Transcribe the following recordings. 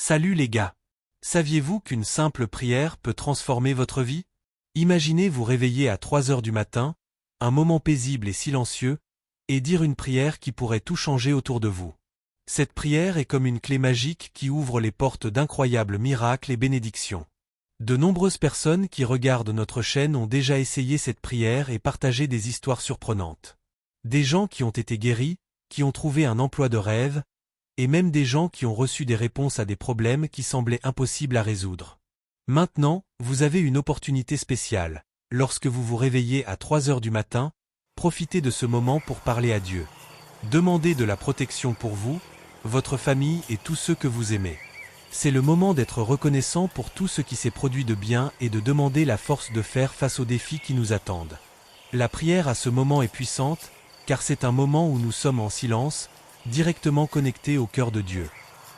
Salut les gars! Saviez-vous qu'une simple prière peut transformer votre vie? Imaginez vous réveiller à 3 heures du matin, un moment paisible et silencieux, et dire une prière qui pourrait tout changer autour de vous. Cette prière est comme une clé magique qui ouvre les portes d'incroyables miracles et bénédictions. De nombreuses personnes qui regardent notre chaîne ont déjà essayé cette prière et partagé des histoires surprenantes. Des gens qui ont été guéris, qui ont trouvé un emploi de rêve, et même des gens qui ont reçu des réponses à des problèmes qui semblaient impossibles à résoudre. Maintenant, vous avez une opportunité spéciale. Lorsque vous vous réveillez à 3 heures du matin, profitez de ce moment pour parler à Dieu. Demandez de la protection pour vous, votre famille et tous ceux que vous aimez. C'est le moment d'être reconnaissant pour tout ce qui s'est produit de bien et de demander la force de faire face aux défis qui nous attendent. La prière à ce moment est puissante, car c'est un moment où nous sommes en silence, directement connectés au cœur de Dieu.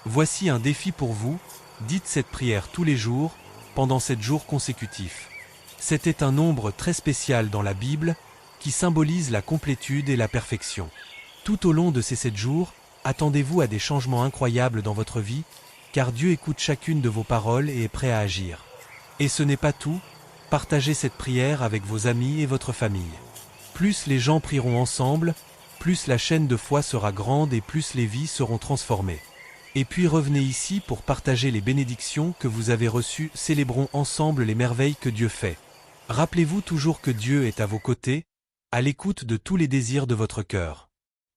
Voici un défi pour vous, dites cette prière tous les jours, pendant 7 jours consécutifs. C'était un nombre très spécial dans la Bible, qui symbolise la complétude et la perfection. Tout au long de ces 7 jours, attendez-vous à des changements incroyables dans votre vie, car Dieu écoute chacune de vos paroles et est prêt à agir. Et ce n'est pas tout, partagez cette prière avec vos amis et votre famille. Plus les gens prieront ensemble, plus la chaîne de foi sera grande et plus les vies seront transformées. Et puis revenez ici pour partager les bénédictions que vous avez reçues, célébrons ensemble les merveilles que Dieu fait. Rappelez-vous toujours que Dieu est à vos côtés, à l'écoute de tous les désirs de votre cœur.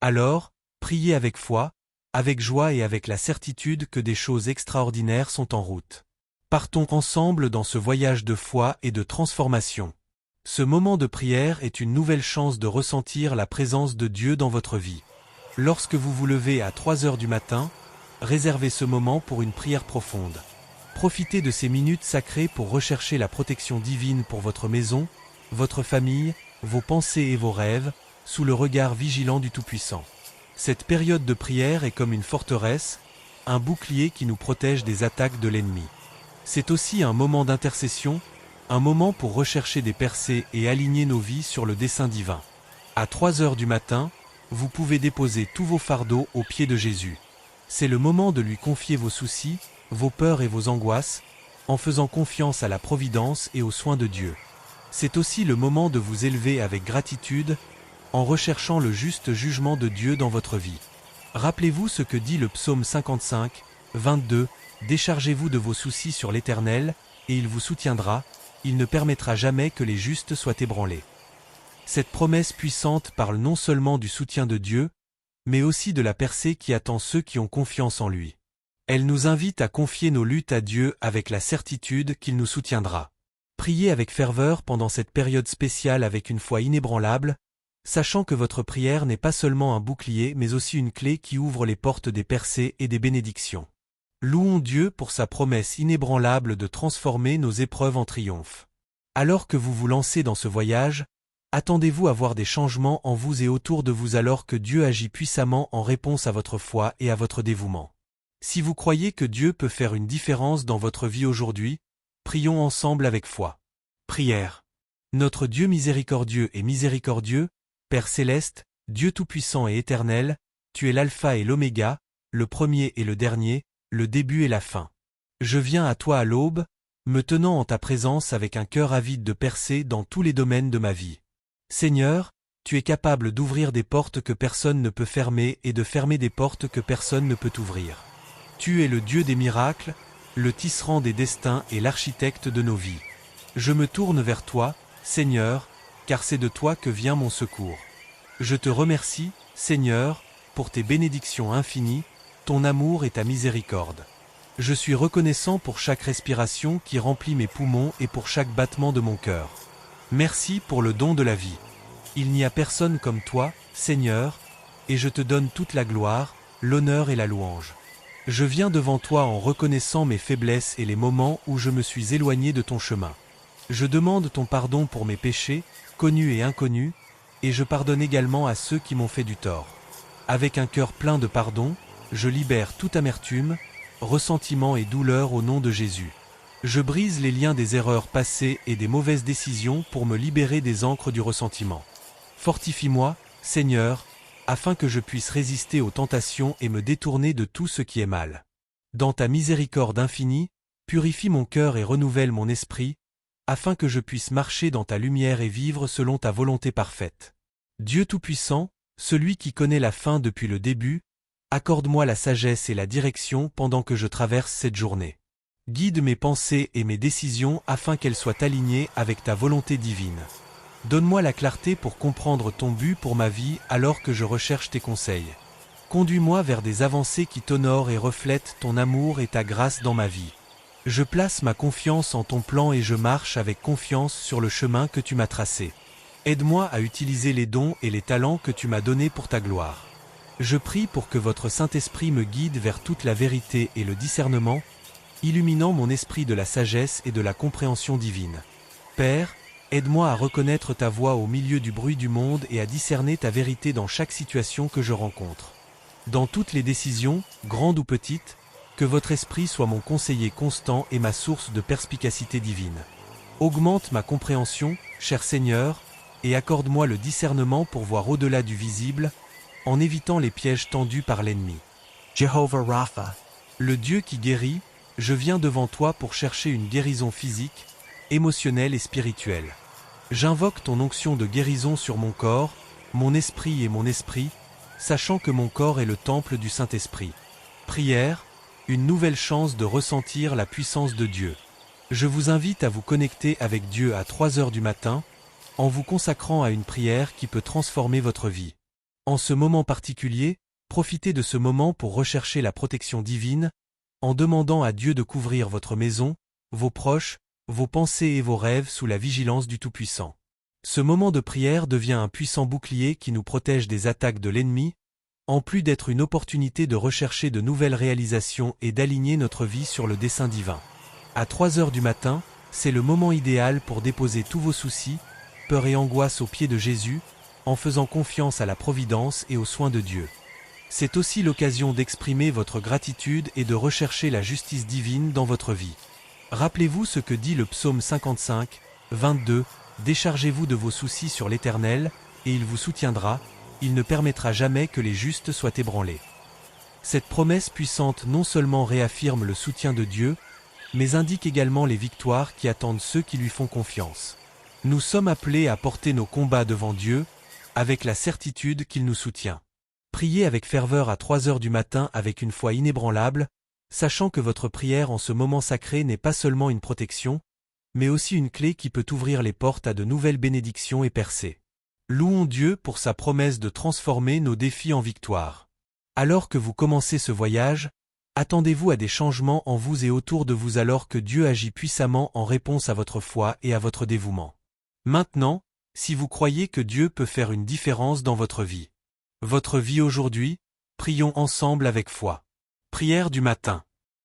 Alors, priez avec foi, avec joie et avec la certitude que des choses extraordinaires sont en route. Partons ensemble dans ce voyage de foi et de transformation. Ce moment de prière est une nouvelle chance de ressentir la présence de Dieu dans votre vie. Lorsque vous vous levez à 3 heures du matin, réservez ce moment pour une prière profonde. Profitez de ces minutes sacrées pour rechercher la protection divine pour votre maison, votre famille, vos pensées et vos rêves, sous le regard vigilant du Tout-Puissant. Cette période de prière est comme une forteresse, un bouclier qui nous protège des attaques de l'ennemi. C'est aussi un moment d'intercession, un moment pour rechercher des percées et aligner nos vies sur le dessein divin. À 3 heures du matin, vous pouvez déposer tous vos fardeaux aux pieds de Jésus. C'est le moment de lui confier vos soucis, vos peurs et vos angoisses, en faisant confiance à la providence et aux soins de Dieu. C'est aussi le moment de vous élever avec gratitude, en recherchant le juste jugement de Dieu dans votre vie. Rappelez-vous ce que dit le psaume 55, 22, « Déchargez-vous de vos soucis sur l'Éternel, et il vous soutiendra, il ne permettra jamais que les justes soient ébranlés. » Cette promesse puissante parle non seulement du soutien de Dieu, mais aussi de la percée qui attend ceux qui ont confiance en lui. Elle nous invite à confier nos luttes à Dieu avec la certitude qu'il nous soutiendra. Priez avec ferveur pendant cette période spéciale avec une foi inébranlable, sachant que votre prière n'est pas seulement un bouclier mais aussi une clé qui ouvre les portes des percées et des bénédictions. Louons Dieu pour sa promesse inébranlable de transformer nos épreuves en triomphe. Alors que vous vous lancez dans ce voyage, attendez-vous à voir des changements en vous et autour de vous alors que Dieu agit puissamment en réponse à votre foi et à votre dévouement. Si vous croyez que Dieu peut faire une différence dans votre vie aujourd'hui, prions ensemble avec foi. Prière. Notre Dieu miséricordieux et miséricordieux, Père céleste, Dieu tout-puissant et éternel, tu es l'alpha et l'oméga, le premier et le dernier, le début et la fin. Je viens à toi à l'aube, me tenant en ta présence avec un cœur avide de percer dans tous les domaines de ma vie. Seigneur, tu es capable d'ouvrir des portes que personne ne peut fermer et de fermer des portes que personne ne peut ouvrir. Tu es le Dieu des miracles, le tisserand des destins et l'architecte de nos vies. Je me tourne vers toi, Seigneur, car c'est de toi que vient mon secours. Je te remercie, Seigneur, pour tes bénédictions infinies, ton amour et ta miséricorde. Je suis reconnaissant pour chaque respiration qui remplit mes poumons et pour chaque battement de mon cœur. Merci pour le don de la vie. Il n'y a personne comme toi, Seigneur, et je te donne toute la gloire, l'honneur et la louange. Je viens devant toi en reconnaissant mes faiblesses et les moments où je me suis éloigné de ton chemin. Je demande ton pardon pour mes péchés, connus et inconnus, et je pardonne également à ceux qui m'ont fait du tort. Avec un cœur plein de pardon, je libère toute amertume, ressentiment et douleur au nom de Jésus. Je brise les liens des erreurs passées et des mauvaises décisions pour me libérer des ancres du ressentiment. Fortifie-moi, Seigneur, afin que je puisse résister aux tentations et me détourner de tout ce qui est mal. Dans ta miséricorde infinie, purifie mon cœur et renouvelle mon esprit, afin que je puisse marcher dans ta lumière et vivre selon ta volonté parfaite. Dieu Tout-Puissant, celui qui connaît la fin depuis le début, accorde-moi la sagesse et la direction pendant que je traverse cette journée. Guide mes pensées et mes décisions afin qu'elles soient alignées avec ta volonté divine. Donne-moi la clarté pour comprendre ton but pour ma vie alors que je recherche tes conseils. Conduis-moi vers des avancées qui t'honorent et reflètent ton amour et ta grâce dans ma vie. Je place ma confiance en ton plan et je marche avec confiance sur le chemin que tu m'as tracé. Aide-moi à utiliser les dons et les talents que tu m'as donnés pour ta gloire. Je prie pour que votre Saint-Esprit me guide vers toute la vérité et le discernement, illuminant mon esprit de la sagesse et de la compréhension divine. Père, aide-moi à reconnaître ta voix au milieu du bruit du monde et à discerner ta vérité dans chaque situation que je rencontre. Dans toutes les décisions, grandes ou petites, que votre esprit soit mon conseiller constant et ma source de perspicacité divine. Augmente ma compréhension, cher Seigneur, et accorde-moi le discernement pour voir au-delà du visible, en évitant les pièges tendus par l'ennemi. Jehovah Rapha, Le Dieu qui guérit, je viens devant toi pour chercher une guérison physique, émotionnelle et spirituelle. J'invoque ton onction de guérison sur mon corps, mon esprit, sachant que mon corps est le temple du Saint-Esprit. Prière, une nouvelle chance de ressentir la puissance de Dieu. Je vous invite à vous connecter avec Dieu à 3 heures du matin, en vous consacrant à une prière qui peut transformer votre vie. En ce moment particulier, profitez de ce moment pour rechercher la protection divine, en demandant à Dieu de couvrir votre maison, vos proches, vos pensées et vos rêves sous la vigilance du Tout-Puissant. Ce moment de prière devient un puissant bouclier qui nous protège des attaques de l'ennemi, en plus d'être une opportunité de rechercher de nouvelles réalisations et d'aligner notre vie sur le dessein divin. À 3 heures du matin, c'est le moment idéal pour déposer tous vos soucis, peurs et angoisses aux pieds de Jésus, en faisant confiance à la providence et aux soins de Dieu. C'est aussi l'occasion d'exprimer votre gratitude et de rechercher la justice divine dans votre vie. Rappelez-vous ce que dit le psaume 55, 22, « Déchargez-vous de vos soucis sur l'Éternel, et il vous soutiendra, il ne permettra jamais que les justes soient ébranlés. » Cette promesse puissante non seulement réaffirme le soutien de Dieu, mais indique également les victoires qui attendent ceux qui lui font confiance. Nous sommes appelés à porter nos combats devant Dieu, avec la certitude qu'il nous soutient. Priez avec ferveur à 3 heures du matin avec une foi inébranlable, sachant que votre prière en ce moment sacré n'est pas seulement une protection, mais aussi une clé qui peut ouvrir les portes à de nouvelles bénédictions et percées. Louons Dieu pour sa promesse de transformer nos défis en victoire. Alors que vous commencez ce voyage, attendez-vous à des changements en vous et autour de vous alors que Dieu agit puissamment en réponse à votre foi et à votre dévouement. Maintenant, si vous croyez que Dieu peut faire une différence dans votre vie aujourd'hui, prions ensemble avec foi. Prière du matin.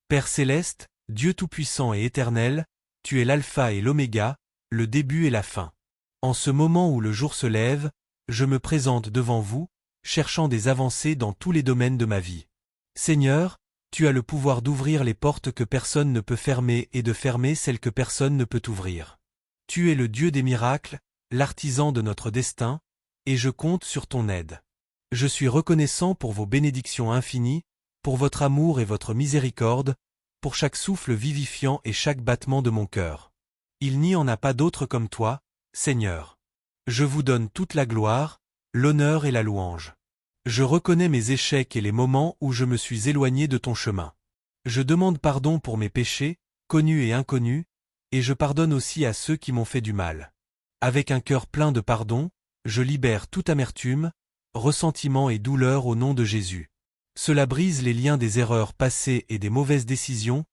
Père céleste, Dieu tout-puissant et éternel, tu es l'alpha et l'oméga, le début et la fin. En ce moment où le jour se lève, je me présente devant vous, cherchant des avancées dans tous les domaines de ma vie. Seigneur, tu as le pouvoir d'ouvrir les portes que personne ne peut fermer et de fermer celles que personne ne peut ouvrir. Tu es le Dieu des miracles, l'artisan de notre destin, et je compte sur ton aide. Je suis reconnaissant pour vos bénédictions infinies, pour votre amour et votre miséricorde, pour chaque souffle vivifiant et chaque battement de mon cœur. Il n'y en a pas d'autre comme toi, Seigneur. Je vous donne toute la gloire, l'honneur et la louange. Je reconnais mes échecs et les moments où je me suis éloigné de ton chemin. Je demande pardon pour mes péchés, connus et inconnus, et je pardonne aussi à ceux qui m'ont fait du mal. Avec un cœur plein de pardon, je libère toute amertume, ressentiment et douleur au nom de Jésus. Cela brise les liens des erreurs passées et des mauvaises décisions,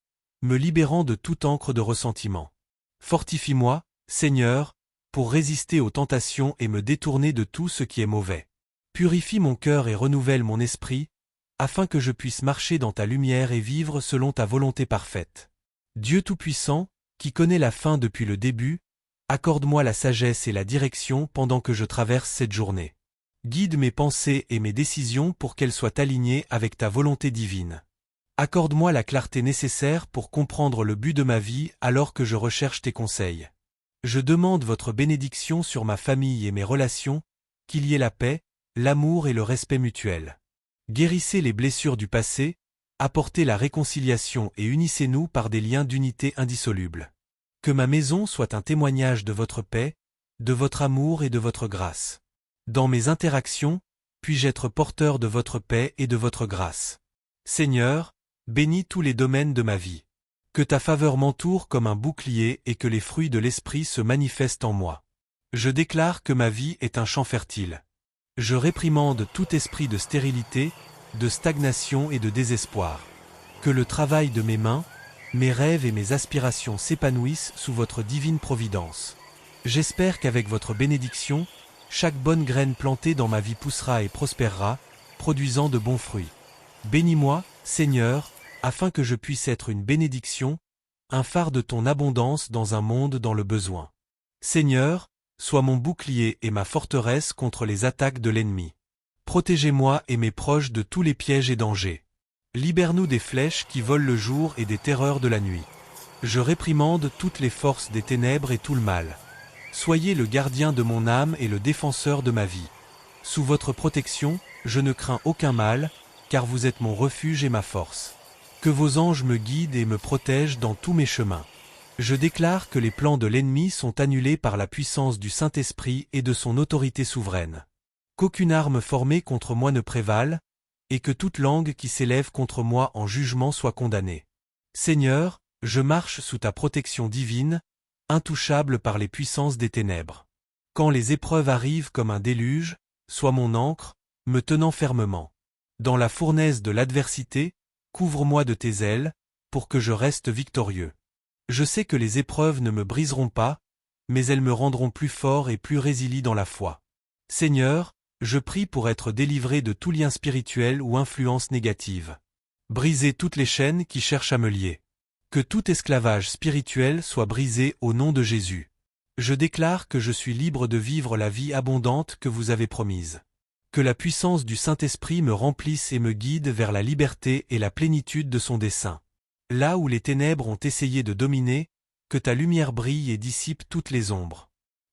me libérant de toute encre de ressentiment. Fortifie-moi, Seigneur, pour résister aux tentations et me détourner de tout ce qui est mauvais. Purifie mon cœur et renouvelle mon esprit, afin que je puisse marcher dans ta lumière et vivre selon ta volonté parfaite. Dieu Tout-Puissant, qui connaît la fin depuis le début, accorde-moi la sagesse et la direction pendant que je traverse cette journée. Guide mes pensées et mes décisions pour qu'elles soient alignées avec ta volonté divine. Accorde-moi la clarté nécessaire pour comprendre le but de ma vie alors que je recherche tes conseils. Je demande votre bénédiction sur ma famille et mes relations, qu'il y ait la paix, l'amour et le respect mutuel. Guérissez les blessures du passé, Apportez la réconciliation et unissez-nous par des liens d'unité indissolubles. Que ma maison soit un témoignage de votre paix, de votre amour et de votre grâce. Dans mes interactions, puis-je être porteur de votre paix et de votre grâce. Seigneur, bénis tous les domaines de ma vie. Que ta faveur m'entoure comme un bouclier et que les fruits de l'Esprit se manifestent en moi. Je déclare que ma vie est un champ fertile. Je réprimande tout esprit de stérilité, de stagnation et de désespoir. Que le travail de mes mains, mes rêves et mes aspirations s'épanouissent sous votre divine providence. J'espère qu'avec votre bénédiction, chaque bonne graine plantée dans ma vie poussera et prospérera, produisant de bons fruits. Bénis-moi, Seigneur, afin que je puisse être une bénédiction, un phare de ton abondance dans un monde dans le besoin. Seigneur, sois mon bouclier et ma forteresse contre les attaques de l'ennemi. Protégez-moi et mes proches de tous les pièges et dangers. Libère-nous des flèches qui volent le jour et des terreurs de la nuit. Je réprimande toutes les forces des ténèbres et tout le mal. Soyez le gardien de mon âme et le défenseur de ma vie. Sous votre protection, je ne crains aucun mal, car vous êtes mon refuge et ma force. Que vos anges me guident et me protègent dans tous mes chemins. Je déclare que les plans de l'ennemi sont annulés par la puissance du Saint-Esprit et de son autorité souveraine. Qu'aucune arme formée contre moi ne prévale, et que toute langue qui s'élève contre moi en jugement soit condamnée. Seigneur, je marche sous ta protection divine, intouchable par les puissances des ténèbres. Quand les épreuves arrivent comme un déluge, sois mon ancre, me tenant fermement. Dans la fournaise de l'adversité, couvre-moi de tes ailes, pour que je reste victorieux. Je sais que les épreuves ne me briseront pas, mais elles me rendront plus fort et plus résilient dans la foi. Seigneur, je prie pour être délivré de tout lien spirituel ou influence négative. Brisez toutes les chaînes qui cherchent à me lier. Que tout esclavage spirituel soit brisé au nom de Jésus. Je déclare que je suis libre de vivre la vie abondante que vous avez promise. Que la puissance du Saint-Esprit me remplisse et me guide vers la liberté et la plénitude de son dessein. Là où les ténèbres ont essayé de dominer, que ta lumière brille et dissipe toutes les ombres.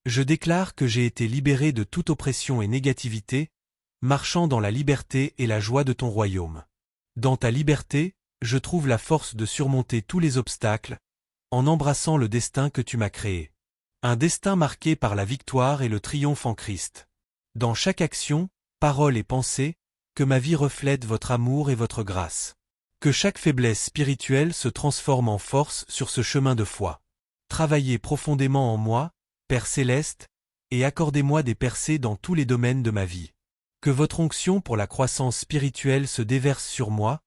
Je déclare que j'ai été libéré de toute oppression et négativité, marchant dans la liberté et la joie de ton royaume. Dans ta liberté, je trouve la force de surmonter tous les obstacles, en embrassant le destin que tu m'as créé. Un destin marqué par la victoire et le triomphe en Christ. Dans chaque action, parole et pensée, que ma vie reflète votre amour et votre grâce. Que chaque faiblesse spirituelle se transforme en force sur ce chemin de foi. Travaillez profondément en moi, Père céleste, et accordez-moi des percées dans tous les domaines de ma vie. Que votre onction pour la croissance spirituelle se déverse sur moi,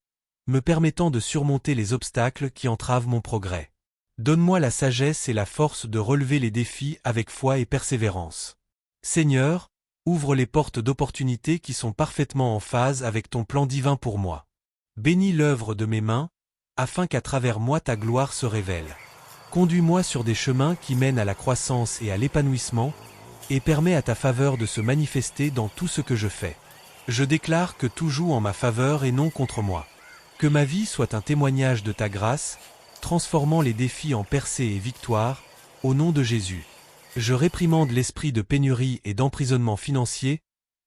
me permettant de surmonter les obstacles qui entravent mon progrès. Donne-moi la sagesse et la force de relever les défis avec foi et persévérance. Seigneur, ouvre les portes d'opportunités qui sont parfaitement en phase avec ton plan divin pour moi. Bénis l'œuvre de mes mains, afin qu'à travers moi ta gloire se révèle. Conduis-moi sur des chemins qui mènent à la croissance et à l'épanouissement, et permets à ta faveur de se manifester dans tout ce que je fais. Je déclare que tout joue en ma faveur et non contre moi. Que ma vie soit un témoignage de ta grâce, transformant les défis en percées et victoires, au nom de Jésus. Je réprimande l'esprit de pénurie et d'emprisonnement financier,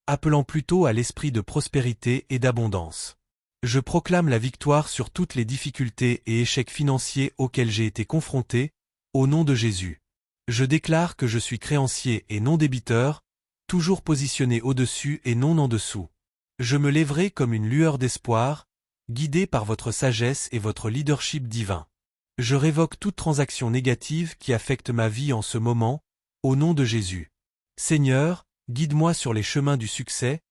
appelant plutôt à l'esprit de prospérité et d'abondance. Je proclame la victoire sur toutes les difficultés et échecs financiers auxquels j'ai été confronté, au nom de Jésus. Je déclare que je suis créancier et non débiteur, toujours positionné au-dessus et non en dessous. Je me lèverai comme une lueur d'espoir, guidé par votre sagesse et votre leadership divin. Je révoque toute transaction négative qui affecte ma vie en ce moment, au nom de Jésus. Seigneur, guide-moi sur les chemins du succès,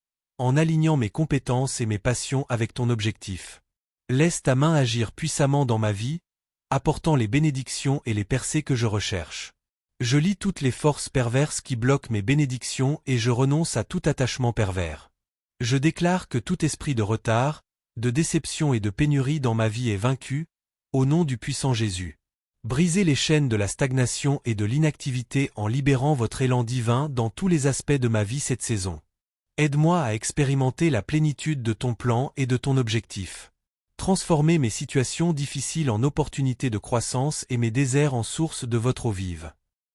en alignant mes compétences et mes passions avec ton objectif. Laisse ta main agir puissamment dans ma vie, apportant les bénédictions et les percées que je recherche. Je lis toutes les forces perverses qui bloquent mes bénédictions et je renonce à tout attachement pervers. Je déclare que tout esprit de retard, de déception et de pénurie dans ma vie est vaincu, au nom du puissant Jésus. Brisez les chaînes de la stagnation et de l'inactivité en libérant votre élan divin dans tous les aspects de ma vie cette saison. Aide-moi à expérimenter la plénitude de ton plan et de ton objectif. Transformez mes situations difficiles en opportunités de croissance et mes déserts en sources de votre eau vive.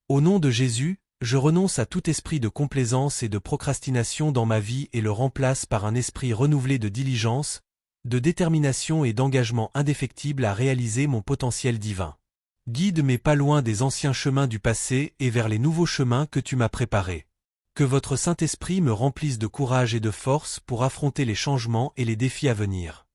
Au nom de Jésus, je renonce à tout esprit de complaisance et de procrastination dans ma vie et le remplace par un esprit renouvelé de diligence, de détermination et d'engagement indéfectible à réaliser mon potentiel divin. Guide mes pas loin des anciens chemins du passé et vers les nouveaux chemins que tu m'as préparés. Que votre Saint-Esprit me remplisse de courage et de force pour affronter les changements et les défis à venir.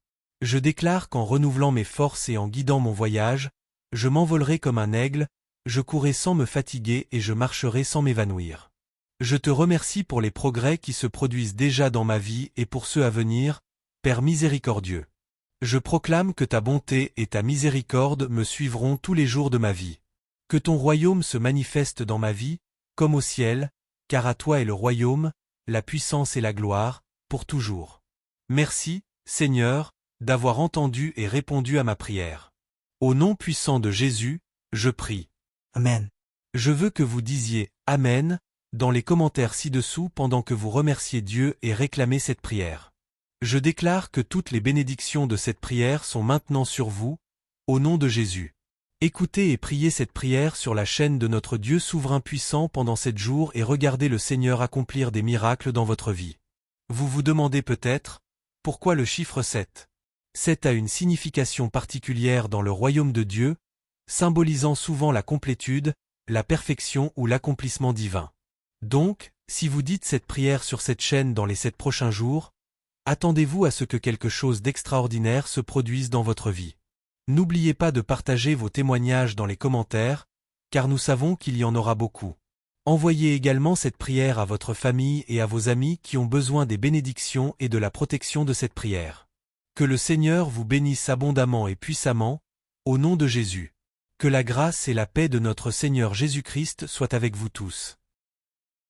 Je déclare qu'en renouvelant mes forces et en guidant mon voyage, je m'envolerai comme un aigle, je courrai sans me fatiguer et je marcherai sans m'évanouir. Je te remercie pour les progrès qui se produisent déjà dans ma vie et pour ceux à venir, Père miséricordieux. Je proclame que ta bonté et ta miséricorde me suivront tous les jours de ma vie. Que ton royaume se manifeste dans ma vie, comme au ciel, car à toi est le royaume, la puissance et la gloire, pour toujours. Merci, Seigneur, d'avoir entendu et répondu à ma prière. Au nom puissant de Jésus, je prie. Amen. Je veux que vous disiez « Amen » dans les commentaires ci-dessous pendant que vous remerciez Dieu et réclamez cette prière. Je déclare que toutes les bénédictions de cette prière sont maintenant sur vous, au nom de Jésus. Écoutez et priez cette prière sur la chaîne de notre Dieu souverain puissant pendant 7 jours et regardez le Seigneur accomplir des miracles dans votre vie. Vous vous demandez peut-être, pourquoi le chiffre 7 ? 7 a une signification particulière dans le royaume de Dieu, symbolisant souvent la complétude, la perfection ou l'accomplissement divin. Donc, si vous dites cette prière sur cette chaîne dans les 7 prochains jours, attendez-vous à ce que quelque chose d'extraordinaire se produise dans votre vie. N'oubliez pas de partager vos témoignages dans les commentaires, car nous savons qu'il y en aura beaucoup. Envoyez également cette prière à votre famille et à vos amis qui ont besoin des bénédictions et de la protection de cette prière. Que le Seigneur vous bénisse abondamment et puissamment, au nom de Jésus. Que la grâce et la paix de notre Seigneur Jésus-Christ soient avec vous tous.